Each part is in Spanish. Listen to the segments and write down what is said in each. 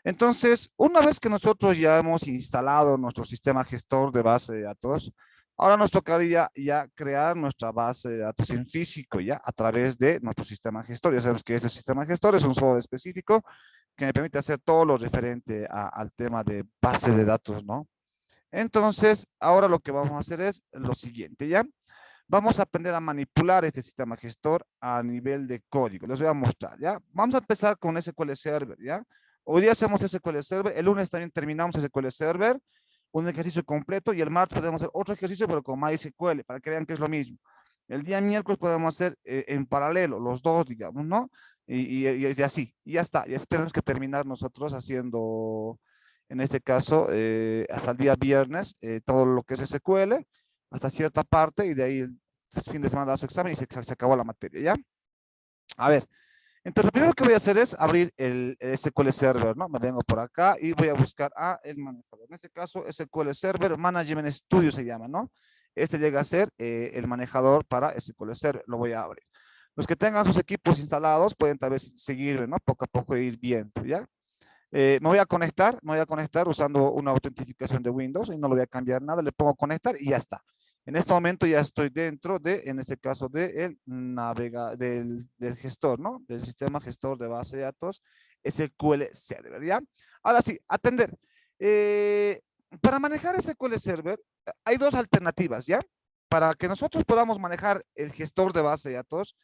Entonces, una vez que nosotros ya hemos instalado nuestro sistema gestor de base de datos, ahora nos tocaría ya crear nuestra base de datos en físico, ya a través de nuestro sistema gestor. Ya sabemos que este sistema gestor es un software específico que me permite hacer todo lo referente al tema de base de datos, ¿no? Entonces, ahora lo que vamos a hacer es lo siguiente, ¿ya? Vamos a aprender a manipular este sistema gestor a nivel de código. Les voy a mostrar, ¿ya? Vamos a empezar con SQL Server, ¿ya? Hoy día hacemos SQL Server, el lunes también terminamos SQL Server, un ejercicio completo, y el martes podemos hacer otro ejercicio, pero con MySQL, para que vean que es lo mismo. El día miércoles podemos hacer en paralelo, los dos, digamos, ¿no? Y así, y ya está. Ya tenemos que terminar nosotros haciendo, en este caso, hasta el día viernes, todo lo que es SQL, hasta cierta parte, y de ahí el fin de semana da su examen y se acabó la materia, ¿ya? A ver, entonces lo primero que voy a hacer es abrir el SQL Server, ¿no? Me vengo por acá y voy a buscar a el manejador. En este caso, SQL Server Management Studio se llama, ¿no? Este llega a ser el manejador para SQL Server. Lo voy a abrir. Los que tengan sus equipos instalados pueden tal vez seguirme, ¿no? Poco a poco ir viendo, ¿ya? Me voy a conectar usando una autentificación de Windows y no le voy a cambiar nada, le pongo conectar y ya está. En este momento ya estoy dentro de, en este caso, del gestor, ¿no? Del sistema gestor de base de datos SQL Server, ¿ya? Ahora sí, atender. Eh, para manejar SQL Server, hay dos alternativas, ¿ya? Para que nosotros podamos manejar el gestor de base de datos,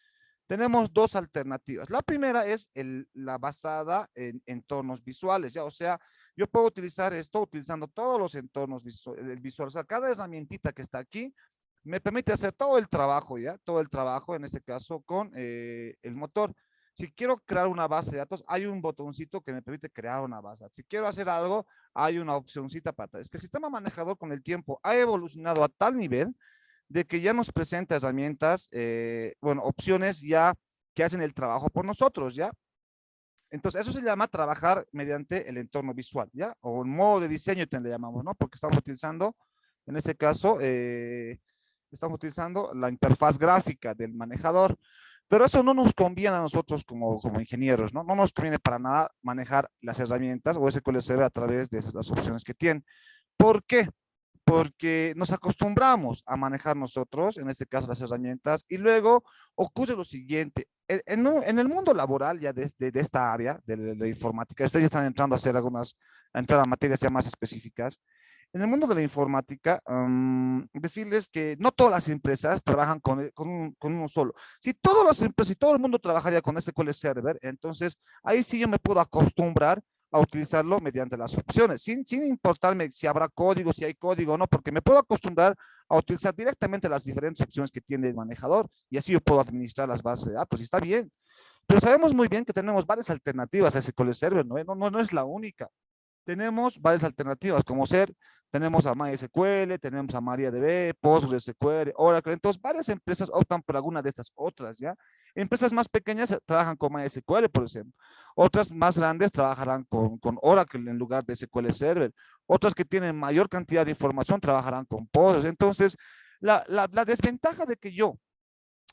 tenemos dos alternativas. La primera es la basada en entornos visuales, ¿ya? O sea, yo puedo utilizar esto utilizando todos los entornos visuales. O sea, cada herramientita que está aquí me permite hacer todo el trabajo, ¿ya? Todo el trabajo, en este caso, con el motor. Si quiero crear una base de datos, hay un botoncito que me permite crear una base. Si quiero hacer algo, hay una opcióncita para atrás. Es que el sistema manejador con el tiempo ha evolucionado a tal nivel de que ya nos presenta herramientas, bueno, opciones ya que hacen el trabajo por nosotros, ¿ya? Entonces, eso se llama trabajar mediante el entorno visual, ¿ya? O un modo de diseño, le llamamos, ¿no? Porque estamos utilizando, en este caso, estamos utilizando la interfaz gráfica del manejador. Pero eso no nos conviene a nosotros como ingenieros, ¿no? No nos conviene para nada manejar las herramientas o SQL Server a través de las opciones que tiene. ¿Por qué? Porque nos acostumbramos a manejar nosotros, en este caso las herramientas, y luego ocurre lo siguiente. En el mundo laboral ya de esta área de informática, ustedes ya están entrando a hacer a entrar a materias ya más específicas. En el mundo de la informática, decirles que no todas las empresas trabajan con uno solo. Si todas las empresas, si todo el mundo trabajaría con SQL Server, entonces ahí sí yo me puedo acostumbrar a utilizarlo mediante las opciones, sin importarme si habrá código, si hay código o no, porque me puedo acostumbrar a utilizar directamente las diferentes opciones que tiene el manejador y así yo puedo administrar las bases de datos y está bien. Pero sabemos muy bien que tenemos varias alternativas a SQL Server, ¿no? No es la única. Tenemos varias alternativas, como ser, tenemos a MySQL, tenemos a MariaDB, PostgreSQL, Oracle. Entonces, varias empresas optan por alguna de estas otras, ¿ya? Empresas más pequeñas trabajan con MySQL, por ejemplo. Otras más grandes trabajarán con Oracle en lugar de SQL Server. Otras que tienen mayor cantidad de información trabajarán con Postgres. Entonces, la desventaja de que yo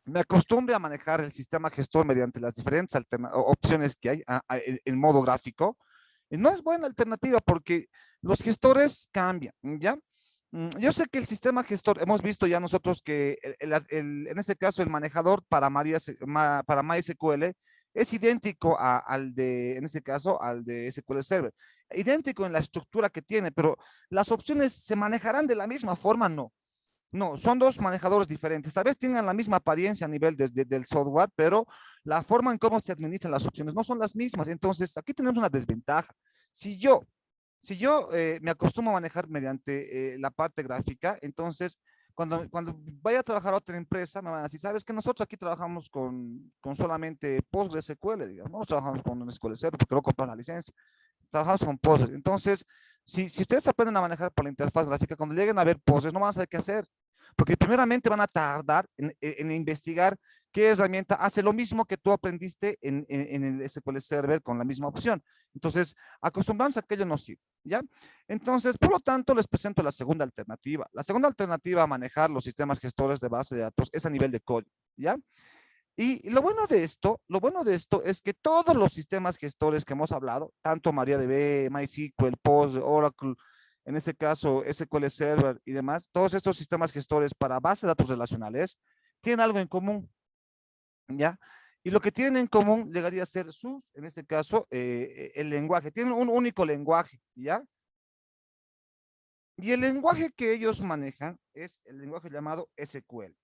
me acostumbre a manejar el sistema gestor mediante las diferentes opciones que hay en modo gráfico, no es buena alternativa porque los gestores cambian, ¿ya? Yo sé que el sistema gestor, hemos visto ya nosotros que en este caso el manejador para MySQL es idéntico al de, en este caso, al de SQL Server. Idéntico en la estructura que tiene, pero las opciones se manejarán de la misma forma, no. No, son dos manejadores diferentes. Tal vez tengan la misma apariencia a nivel del software, pero la forma en cómo se administran las opciones no son las mismas. Entonces, aquí tenemos una desventaja. Si yo, si yo me acostumbro a manejar mediante la parte gráfica, entonces, cuando vaya a trabajar a otra empresa, me van a decir, sabes que nosotros aquí trabajamos con solamente PostgreSQL, digamos, no trabajamos con un SQL Server porque no compran la licencia, trabajamos con Postgres. Entonces, si ustedes aprenden a manejar por la interfaz gráfica, cuando lleguen a ver Postgres, no van a saber qué hacer. Porque primeramente van a tardar en investigar qué herramienta hace lo mismo que tú aprendiste en el SQL Server con la misma opción. Entonces, acostumbrarnos a que ello no sirve, ¿ya? Entonces, por lo tanto, les presento la segunda alternativa. La segunda alternativa a manejar los sistemas gestores de base de datos es a nivel de código, ¿ya? Y lo bueno de esto es que todos los sistemas gestores que hemos hablado, tanto MariaDB, MySQL, Postgre, Oracle, en este caso SQL Server y demás, todos estos sistemas gestores para bases de datos relacionales tienen algo en común, ¿ya? Y lo que tienen en común llegaría a ser sus, en este caso, el lenguaje. Tienen un único lenguaje, ¿ya? Y el lenguaje que ellos manejan es el lenguaje llamado SQL.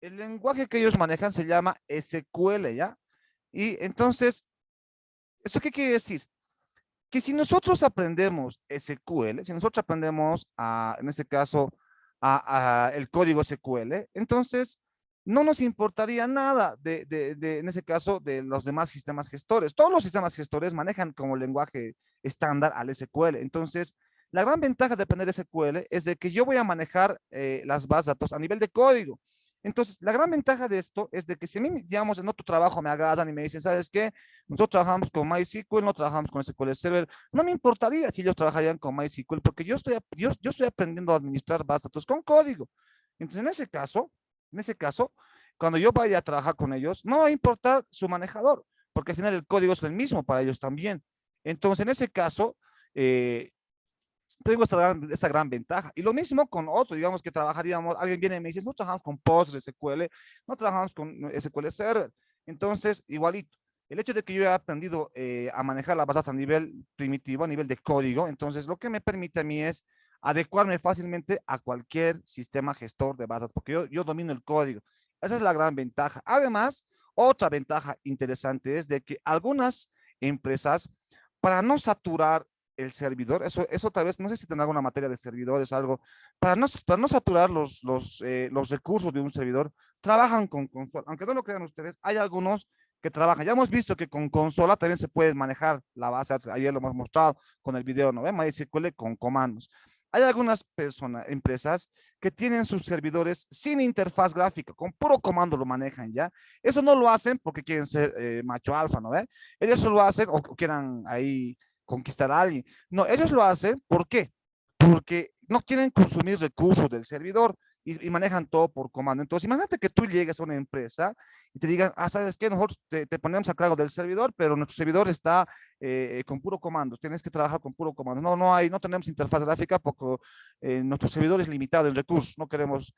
El lenguaje que ellos manejan se llama SQL, ¿ya? Y entonces, ¿eso qué quiere decir? Que si nosotros aprendemos SQL, si nosotros aprendemos, en este caso, el código SQL, entonces no nos importaría nada en ese caso, de los demás sistemas gestores. Todos los sistemas gestores manejan como lenguaje estándar al SQL. Entonces, la gran ventaja de aprender SQL es de que yo voy a manejar las bases de datos a nivel de código. Entonces, la gran ventaja de esto es de que si a mí, digamos, en otro trabajo me agarran y me dicen, ¿sabes qué? Nosotros trabajamos con MySQL, no trabajamos con SQL Server. No me importaría si ellos trabajarían con MySQL, porque yo estoy aprendiendo a administrar bases de datos con código. Entonces, en ese caso, cuando yo vaya a trabajar con ellos, no va a importar su manejador, porque al final el código es el mismo para ellos también. Entonces, en ese caso, eh, tengo esta gran ventaja. Y lo mismo con otro, digamos que trabajaríamos, alguien viene y me dice, no trabajamos con PostgreSQL, no trabajamos con SQL Server. Entonces, igualito. El hecho de que yo haya aprendido a manejar la base de datos a nivel primitivo, a nivel de código, entonces lo que me permite a mí es adecuarme fácilmente a cualquier sistema gestor de bases, porque yo domino el código. Esa es la gran ventaja. Además, otra ventaja interesante es de que algunas empresas, para no saturar el servidor, eso tal vez, no sé si tendrá alguna materia de servidores, algo, para no saturar los recursos de un servidor, trabajan con consola. Aunque no lo crean ustedes, hay algunos que trabajan. Ya hemos visto que con consola también se puede manejar la base, ayer lo hemos mostrado con el video, ¿no ven? MySQL con comandos. Hay algunas personas, empresas, que tienen sus servidores sin interfaz gráfica, con puro comando lo manejan, ¿ya? Eso no lo hacen porque quieren ser macho alfa, ¿no ven? Ellos solo hacen o quieran ahí conquistar a alguien. No, ellos lo hacen, ¿por qué? Porque no quieren consumir recursos del servidor y manejan todo por comando. Entonces, imagínate que tú llegues a una empresa y te digan, ¿sabes qué? Nosotros te ponemos a cargo del servidor, pero nuestro servidor está con puro comando. Tienes que trabajar con puro comando. No tenemos interfaz gráfica porque nuestro servidor es limitado en recursos. No queremos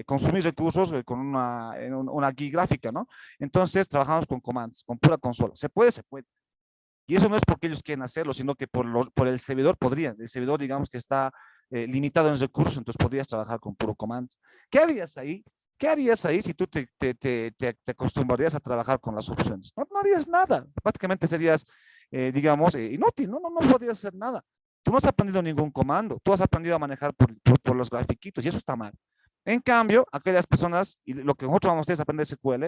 consumir recursos con una guía gráfica, ¿no? Entonces, trabajamos con comandos, con pura consola. ¿Se puede? Se puede. Y eso no es porque ellos quieren hacerlo, sino que por el servidor podrían. El servidor, digamos que está limitado en recursos, entonces podrías trabajar con puro comando. ¿Qué harías ahí? ¿Qué harías ahí si tú te acostumbrarías a trabajar con las opciones? No harías nada. Prácticamente serías, digamos, inútil. No podrías hacer nada. Tú no has aprendido ningún comando. Tú has aprendido a manejar por los grafiquitos y eso está mal. En cambio, aquellas personas, y lo que nosotros vamos a hacer es aprender SQL,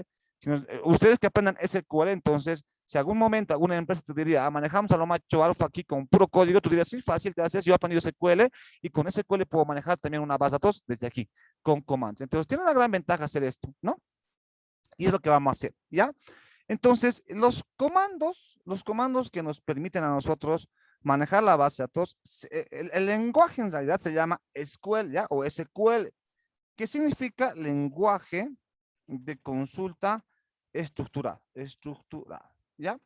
ustedes que aprendan SQL, entonces, si algún momento alguna empresa te diría, manejamos a lo macho alfa aquí con puro código, tú dirías, sí, fácil, gracias, yo he aprendido SQL y con SQL puedo manejar también una base de datos desde aquí, con comandos. Entonces, tiene una gran ventaja hacer esto, ¿no? Y es lo que vamos a hacer, ¿ya? Entonces, los comandos que nos permiten a nosotros manejar la base de datos, el lenguaje en realidad se llama SQL, ¿ya? O SQL, que significa lenguaje de consulta estructurada, ¿ya?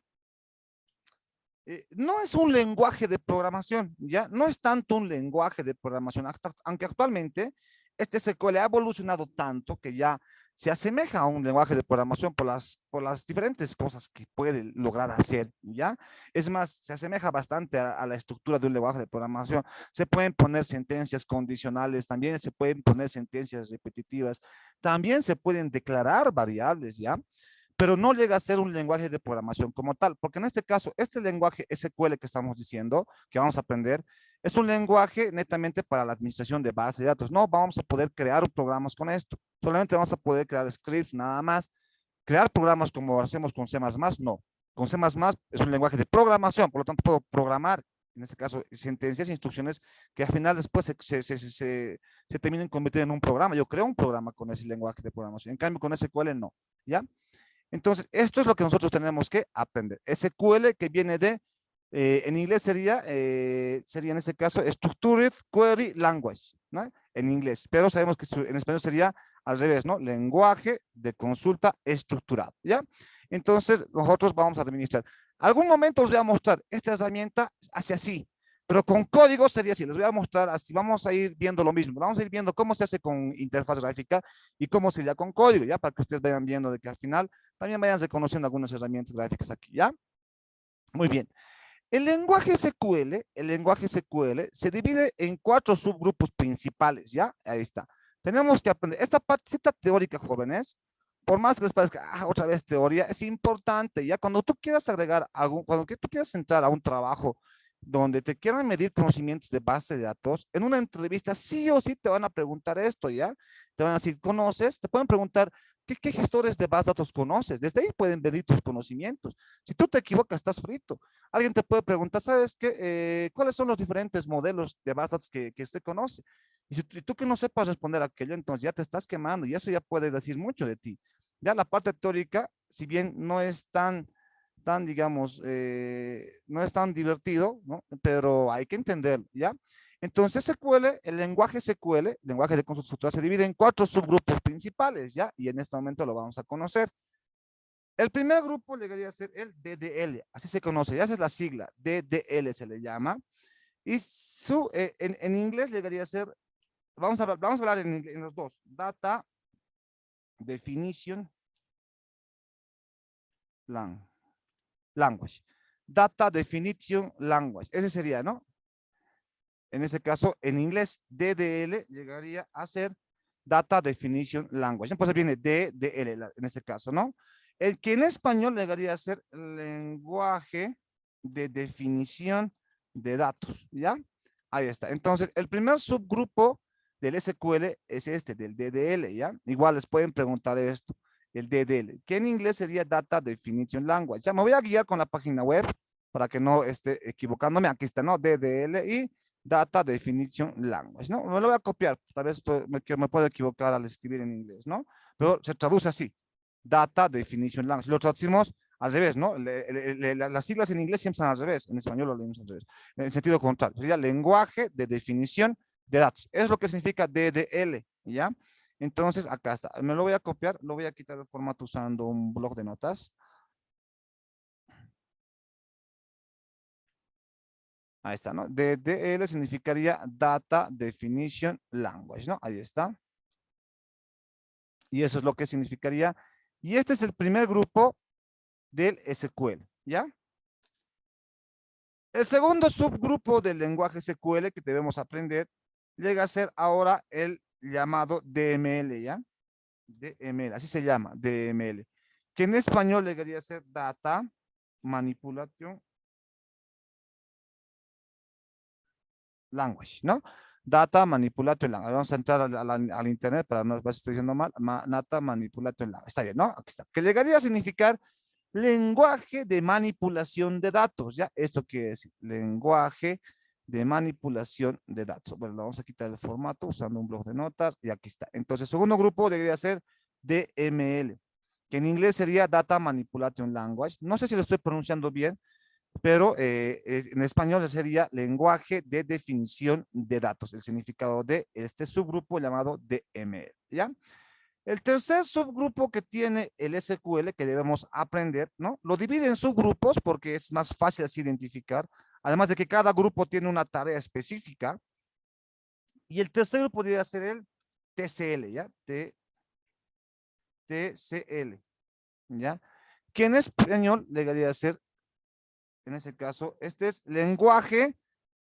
No es un lenguaje de programación, ¿ya? No es tanto un lenguaje de programación, aunque actualmente este SQL ha evolucionado tanto que ya se asemeja a un lenguaje de programación por las diferentes cosas que puede lograr hacer, ¿ya? Es más, se asemeja bastante a la estructura de un lenguaje de programación. Se pueden poner sentencias condicionales, también se pueden poner sentencias repetitivas, también se pueden declarar variables, ¿ya? Pero no llega a ser un lenguaje de programación como tal, porque en este caso, este lenguaje SQL que estamos diciendo, que vamos a aprender, es un lenguaje netamente para la administración de bases de datos. No vamos a poder crear programas con esto, solamente vamos a poder crear scripts nada más. Crear programas como hacemos con C++, no. Con C++ es un lenguaje de programación, por lo tanto puedo programar, en este caso, sentencias, instrucciones que al final después se terminen convirtiendo en un programa. Yo creo un programa con ese lenguaje de programación. En cambio, con SQL no, ¿ya? Entonces, esto es lo que nosotros tenemos que aprender. SQL que viene en inglés sería en este caso Structured Query Language, ¿no? en inglés, pero sabemos que en español sería al revés, ¿no? Lenguaje de consulta estructurado, ¿ya? Entonces, nosotros vamos a administrar. Algún momento os voy a mostrar esta herramienta hace así, pero con código sería así. Les voy a mostrar así. Vamos a ir viendo lo mismo. Vamos a ir viendo cómo se hace con interfaz gráfica y cómo sería con código, ¿ya? Para que ustedes vayan viendo de que al final también vayan reconociendo algunas herramientas gráficas aquí, ¿ya? Muy bien. El lenguaje SQL se divide en 4 subgrupos principales, ¿ya? Ahí está. Tenemos que aprender esta partecita teórica, jóvenes, por más que les parezca, otra vez teoría, es importante, ¿ya? Cuando tú quieras agregar algo, cuando tú quieras entrar a un trabajo donde te quieran medir conocimientos de base de datos, en una entrevista sí o sí te van a preguntar esto, ¿ya? Te van a decir, ¿conoces? Te pueden preguntar, ¿qué gestores de base de datos conoces? Desde ahí pueden medir tus conocimientos. Si tú te equivocas, estás frito. Alguien te puede preguntar, ¿sabes qué? ¿Cuáles son los diferentes modelos de base de datos que usted conoce? Y si tú que no sepas responder aquello, entonces ya te estás quemando y eso ya puede decir mucho de ti. Ya la parte teórica, si bien no es tan digamos, no es tan divertido, ¿no? Pero hay que entenderlo, ¿ya? Entonces SQL, el lenguaje SQL, lenguaje de consulta estructurada, se divide en 4 subgrupos principales, ¿ya? Y en este momento lo vamos a conocer. El primer grupo llegaría a ser el DDL, así se conoce, ya esa es la sigla, DDL se le llama. Y en inglés llegaría a ser, vamos a hablar en los dos, Data Definition Language. Data Definition Language, ese sería, ¿no? En ese caso, en inglés, DDL llegaría a ser Data Definition Language. Entonces viene DDL en este caso, ¿no? El que en español llegaría a ser lenguaje de definición de datos, ¿ya? Ahí está. Entonces, el primer subgrupo del SQL es este, del DDL, ¿ya? Igual les pueden preguntar esto, el DDL, que en inglés sería Data Definition Language. Ya me voy a guiar con la página web para que no esté equivocándome. Aquí está, ¿no? DDL y Data Definition Language, ¿no? Me lo voy a copiar, tal vez me puedo equivocar al escribir en inglés, ¿no? Pero se traduce así, Data Definition Language. Lo traducimos al revés, ¿no? Las siglas en inglés siempre están al revés, en español lo leemos al revés, en sentido contrario. Sería lenguaje de definición de datos. Es lo que significa DDL, ¿ya? Entonces, acá está. Me lo voy a copiar, lo voy a quitar el formato usando un blog de notas. Ahí está, ¿no? DDL significaría Data Definition Language, ¿no? Ahí está. Y eso es lo que significaría. Y este es el primer grupo del SQL, ¿ya? El segundo subgrupo del lenguaje SQL que debemos aprender llega a ser ahora el llamado DML, ¿ya? DML, así se llama, DML. Que en español llegaría a ser Data Manipulation Language, ¿no? Data Manipulation Language. Vamos a entrar al internet para no ver si estoy diciendo mal. Data Manipulation Language. Está bien, ¿no? Aquí está. Que llegaría a significar lenguaje de manipulación de datos, ¿ya? Esto quiere decir lenguaje de manipulación de datos. Bueno, vamos a quitar el formato usando un blog de notas y aquí está. Entonces, segundo grupo debería ser DML, que en inglés sería Data Manipulation Language. No sé si lo estoy pronunciando bien, pero en español sería lenguaje de definición de datos, el significado de este subgrupo llamado DML, ¿ya? El tercer subgrupo que tiene el SQL que debemos aprender, ¿no? Lo divide en subgrupos porque es más fácil así identificar, además de que cada grupo tiene una tarea específica. Y el tercero podría ser el TCL, ¿ya? TCL, ¿ya? Que en español le debería ser, en ese caso, este es lenguaje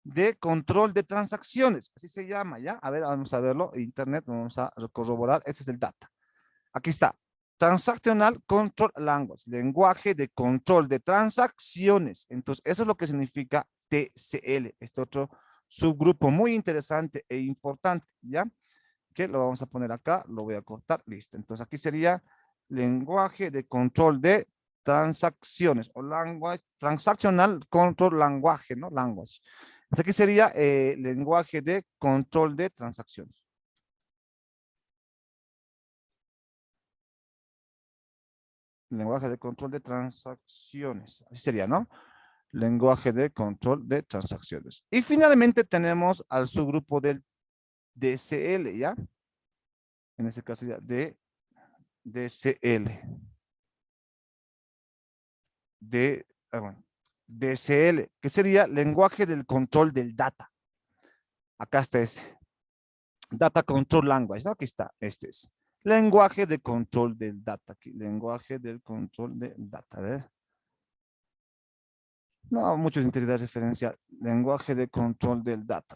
de control de transacciones, así se llama, ¿ya? A ver, vamos a verlo, internet, vamos a corroborar, este es el data. Aquí está, Transactional Control Language, lenguaje de control de transacciones. Entonces, eso es lo que significa TCL, este otro subgrupo muy interesante e importante, ¿ya? Que lo vamos a poner acá, lo voy a cortar, listo. Entonces, aquí sería lenguaje de control de transacciones o language, transactional control language, ¿no? Language. Entonces, aquí sería lenguaje de control de transacciones. Lenguaje de control de transacciones. Así sería, ¿no? Lenguaje de control de transacciones. Y finalmente tenemos al subgrupo del DCL, ¿ya? En este caso ya DCL. Bueno, DCL, que sería lenguaje del control del data. Acá está ese. Data Control Language, ¿no? Aquí está, este es. Lenguaje de control del data. Aquí, lenguaje del control del data. A ver. No, mucho integridad referencial. Lenguaje de control del data.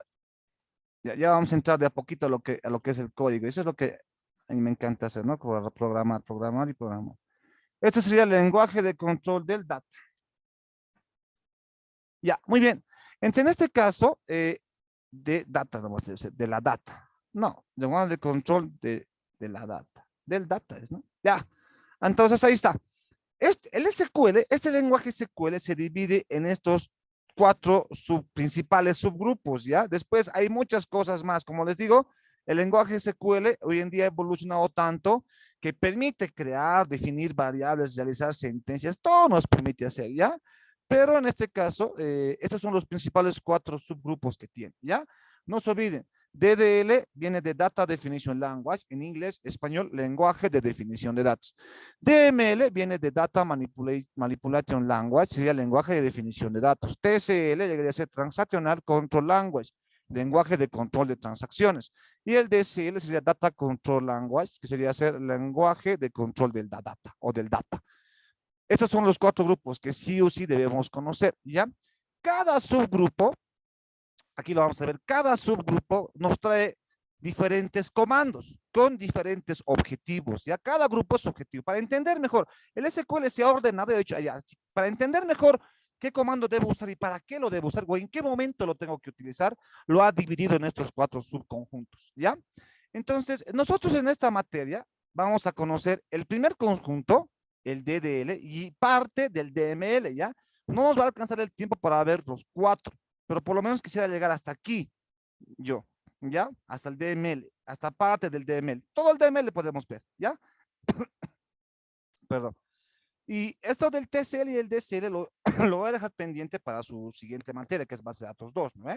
Ya vamos a entrar de a poquito a lo que es el código. Eso es lo que a mí me encanta hacer, ¿no? Programar y programar. Este sería el lenguaje de control del data. Ya, muy bien. Entonces, en este caso, de data, no vamos a decir, de la data. No, lenguaje de control de la data. Del data es, ¿no? Ya. Entonces, ahí está. El SQL, este lenguaje SQL se divide en estos cuatro principales subgrupos, ¿ya? Después hay muchas cosas más. Como les digo, el lenguaje SQL hoy en día ha evolucionado tanto que permite crear, definir variables, realizar sentencias, todo nos permite hacer, ¿ya? Pero en este caso, estos son los principales cuatro subgrupos que tiene, ¿ya? No se olviden, DDL viene de Data Definition Language, en inglés, español, lenguaje de definición de datos. DML viene de Data Manipulation Language, sería lenguaje de definición de datos. TCL llegaría a ser Transactional Control Language, lenguaje de control de transacciones. Y el DCL sería Data Control Language, que sería ser lenguaje de control del data o del data. Estos son los cuatro grupos que sí o sí debemos conocer, ¿ya? Cada subgrupo, aquí lo vamos a ver, cada subgrupo nos trae diferentes comandos con diferentes objetivos, ¿ya? Cada grupo es objetivo. Para entender mejor, el SQL se ha ordenado, de hecho, para entender mejor qué comando debo usar y para qué lo debo usar o en qué momento lo tengo que utilizar, lo ha dividido en estos cuatro subconjuntos, ¿ya? Entonces, nosotros en esta materia vamos a conocer el primer conjunto, el DDL, y parte del DML, ¿ya? No nos va a alcanzar el tiempo para ver los cuatro, pero por lo menos quisiera llegar hasta aquí, yo, ¿ya? Hasta el DML, hasta parte del DML. Todo el DML podemos ver, ¿ya? Perdón. Y esto del TCL y el DCL lo voy a dejar pendiente para su siguiente materia, que es base de datos 2, ¿no?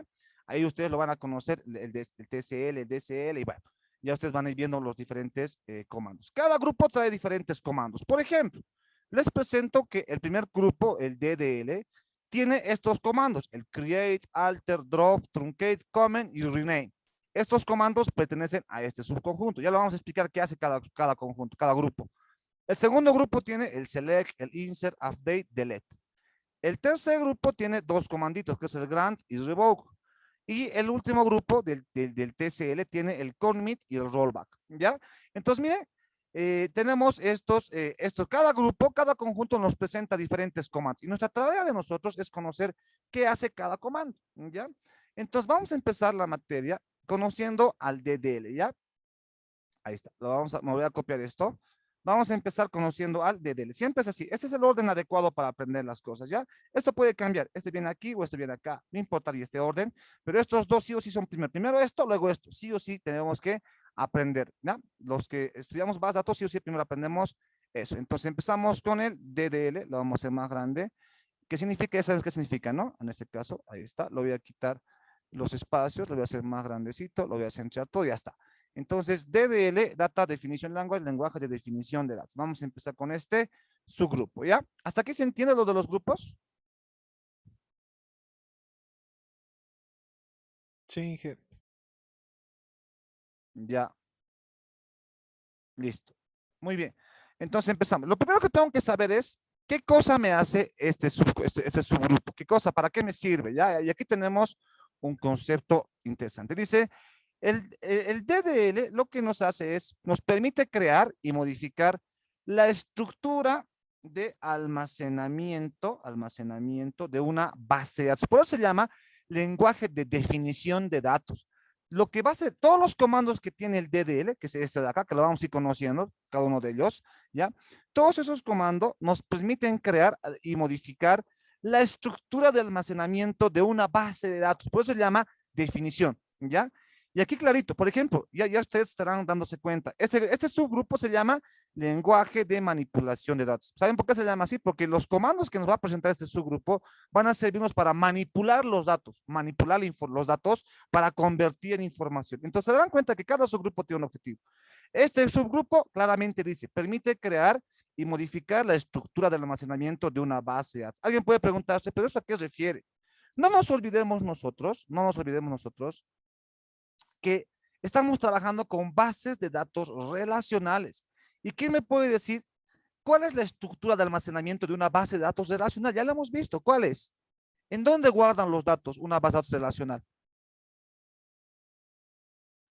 Ahí ustedes lo van a conocer, el TCL, el DCL, y bueno, ya ustedes van a ir viendo los diferentes comandos. Cada grupo trae diferentes comandos. Por ejemplo, les presento que el primer grupo, el DDL, tiene estos comandos, el create, alter, drop, truncate, comment y rename. Estos comandos pertenecen a este subconjunto. Ya lo vamos a explicar qué hace cada conjunto, cada grupo. El segundo grupo tiene el select, el insert, update, delete. El tercer grupo tiene dos comanditos, que es el grant y revoke. Y el último grupo del TCL tiene el commit y el rollback, ¿ya? Entonces, mire, tenemos cada grupo, cada conjunto nos presenta diferentes comandos. Y nuestra tarea de nosotros es conocer qué hace cada comando, ¿ya? Entonces, vamos a empezar la materia conociendo al DDL, ¿ya? Ahí está, me voy a copiar esto. Vamos a empezar conociendo al DDL. Siempre es así. Este es el orden adecuado para aprender las cosas, ¿ya? Esto puede cambiar. Este viene aquí o este viene acá. No importaría este orden, pero estos dos sí o sí son primero. Primero esto, luego esto. Sí o sí tenemos que aprender, ¿ya? Los que estudiamos base de datos, sí o sí primero aprendemos eso. Entonces empezamos con el DDL. Lo vamos a hacer más grande. ¿Qué significa? Ya sabes qué significa, ¿no? En este caso, ahí está. Lo voy a quitar los espacios. Lo voy a hacer más grandecito. Lo voy a centrar todo y ya está. Entonces, DDL, Data Definition Language, lenguaje de definición de datos. Vamos a empezar con este subgrupo, ¿ya? ¿Hasta aquí se entiende lo de los grupos? Sí, Inge. Ya, listo. Muy bien. Entonces empezamos. Lo primero que tengo que saber es qué cosa me hace este subgrupo, qué cosa, para qué me sirve, ¿ya? Y aquí tenemos un concepto interesante. Dice, el DDL lo que nos hace es, nos permite crear y modificar la estructura de almacenamiento de una base de datos. Por eso se llama lenguaje de definición de datos. Lo que va a ser, todos los comandos que tiene el DDL, que es este de acá, que lo vamos a ir conociendo, cada uno de ellos, ¿ya? Todos esos comandos nos permiten crear y modificar la estructura de almacenamiento de una base de datos. Por eso se llama definición, ¿ya? Y aquí clarito, por ejemplo, ya ustedes estarán dándose cuenta, este subgrupo se llama lenguaje de manipulación de datos. ¿Saben por qué se llama así? Porque los comandos que nos va a presentar este subgrupo van a servirnos para manipular los datos, manipular los datos para convertir en información. Entonces se dan cuenta que cada subgrupo tiene un objetivo. Este subgrupo claramente dice, permite crear y modificar la estructura del almacenamiento de una base de datos. Alguien puede preguntarse, ¿pero eso a qué se refiere? No nos olvidemos nosotros que estamos trabajando con bases de datos relacionales. ¿Y quién me puede decir cuál es la estructura de almacenamiento de una base de datos relacional? Ya lo hemos visto. ¿Cuál es? ¿En dónde guardan los datos una base de datos relacional?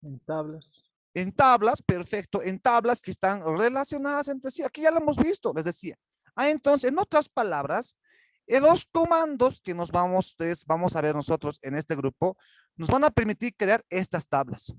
En tablas. En tablas, perfecto, en tablas que están relacionadas entre sí. Aquí ya lo hemos visto, les decía. Entonces, en otras palabras, los comandos que vamos a ver nosotros en este grupo nos van a permitir crear estas tablas.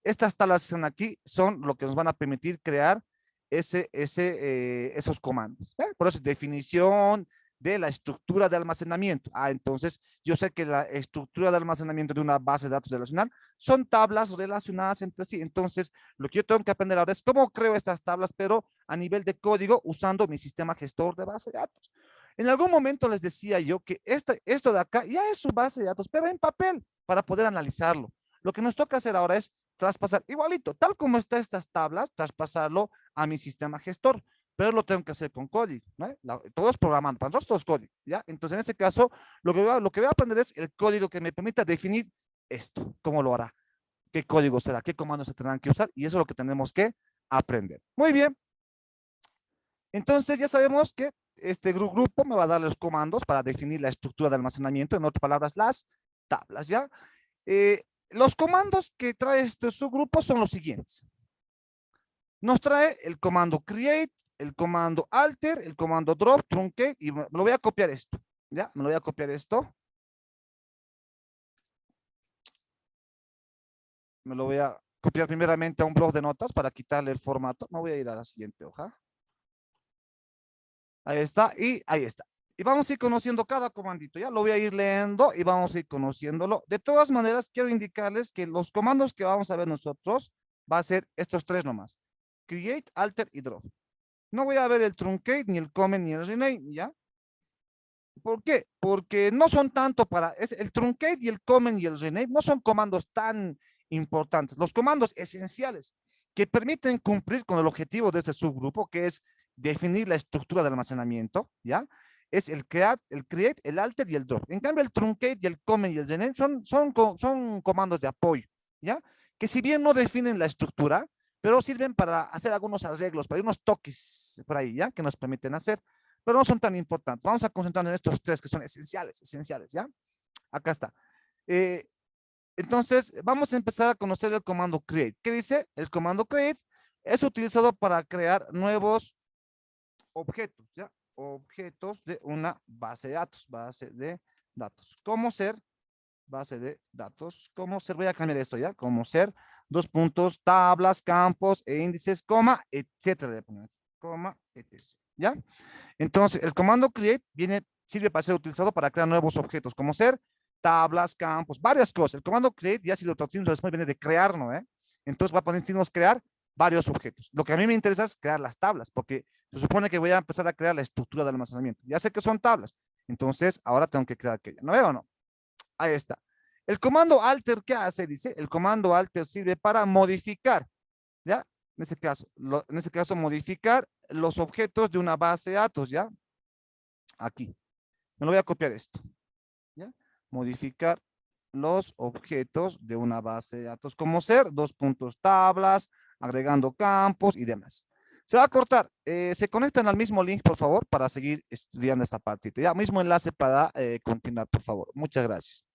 Estas tablas que están aquí son lo que nos van a permitir crear esos comandos. Por eso, definición de la estructura de almacenamiento. Entonces, yo sé que la estructura de almacenamiento de una base de datos relacional son tablas relacionadas entre sí. Entonces, lo que yo tengo que aprender ahora es cómo creo estas tablas, pero a nivel de código usando mi sistema gestor de base de datos. En algún momento les decía yo que esto de acá ya es su base de datos, pero en papel, para poder analizarlo. Lo que nos toca hacer ahora es traspasar igualito, tal como están estas tablas, traspasarlo a mi sistema gestor, pero lo tengo que hacer con código, ¿no? Todo es programando, para nosotros todo es código, ¿ya? Entonces, en ese caso, lo que voy a aprender es el código que me permita definir esto, cómo lo hará, qué código será, qué comandos se tendrán que usar, y eso es lo que tenemos que aprender. Muy bien. Entonces, ya sabemos que este grupo me va a dar los comandos para definir la estructura de almacenamiento, en otras palabras, las tablas, ¿ya? Los comandos que trae este subgrupo son los siguientes. Nos trae el comando create, el comando alter, el comando drop, truncate, y me lo voy a copiar esto, ¿ya? Me lo voy a copiar esto. Me lo voy a copiar primeramente a un blog de notas para quitarle el formato. Me voy a ir a la siguiente hoja. Ahí está, y ahí está. Y vamos a ir conociendo cada comandito, ¿ya? Lo voy a ir leyendo y vamos a ir conociéndolo. De todas maneras, quiero indicarles que los comandos que vamos a ver nosotros va a ser estos tres nomás. Create, alter y drop. No voy a ver el truncate, ni el comment, ni el rename, ¿ya? ¿Por qué? Porque no son tanto el truncate y el comment y el rename no son comandos tan importantes. Los comandos esenciales que permiten cumplir con el objetivo de este subgrupo, que es definir la estructura de almacenamiento, ¿ya? Es el create, el alter y el drop. En cambio, el truncate y el comment y el rename son comandos de apoyo, ¿ya? Que si bien no definen la estructura, pero sirven para hacer algunos arreglos, para unos toques por ahí, ¿ya? Que nos permiten hacer, pero no son tan importantes. Vamos a concentrarnos en estos tres que son esenciales, ¿ya? Acá está. Entonces, vamos a empezar a conocer el comando create. ¿Qué dice? El comando create es utilizado para crear nuevos objetos, ¿ya? Objetos de una base de datos. ¿Cómo ser? Base de datos. ¿Cómo ser? Voy a cambiar esto, ¿ya? ¿Cómo ser? Dos puntos, tablas, campos e índices, coma, etcétera. Coma, etc. ¿Ya? Entonces, el comando create sirve para ser utilizado para crear nuevos objetos, como ser tablas, campos, varias cosas. El comando create, ya si lo traducimos después, viene de crear, ¿no? Entonces va a ponernos crear varios objetos. Lo que a mí me interesa es crear las tablas, porque se supone que voy a empezar a crear la estructura del almacenamiento. Ya sé que son tablas, entonces ahora tengo que crear aquella. ¿No veo o no? Ahí está. El comando alter, ¿qué hace? Dice, el comando alter sirve para modificar, ¿ya? En este caso, modificar los objetos de una base de datos, ¿ya? Aquí. Me lo voy a copiar esto, ¿ya? Modificar los objetos de una base de datos, como ser, dos puntos tablas, agregando campos y demás. Se va a cortar. Se conectan al mismo link, por favor, para seguir estudiando esta partita. Ya, mismo enlace para continuar, por favor. Muchas gracias.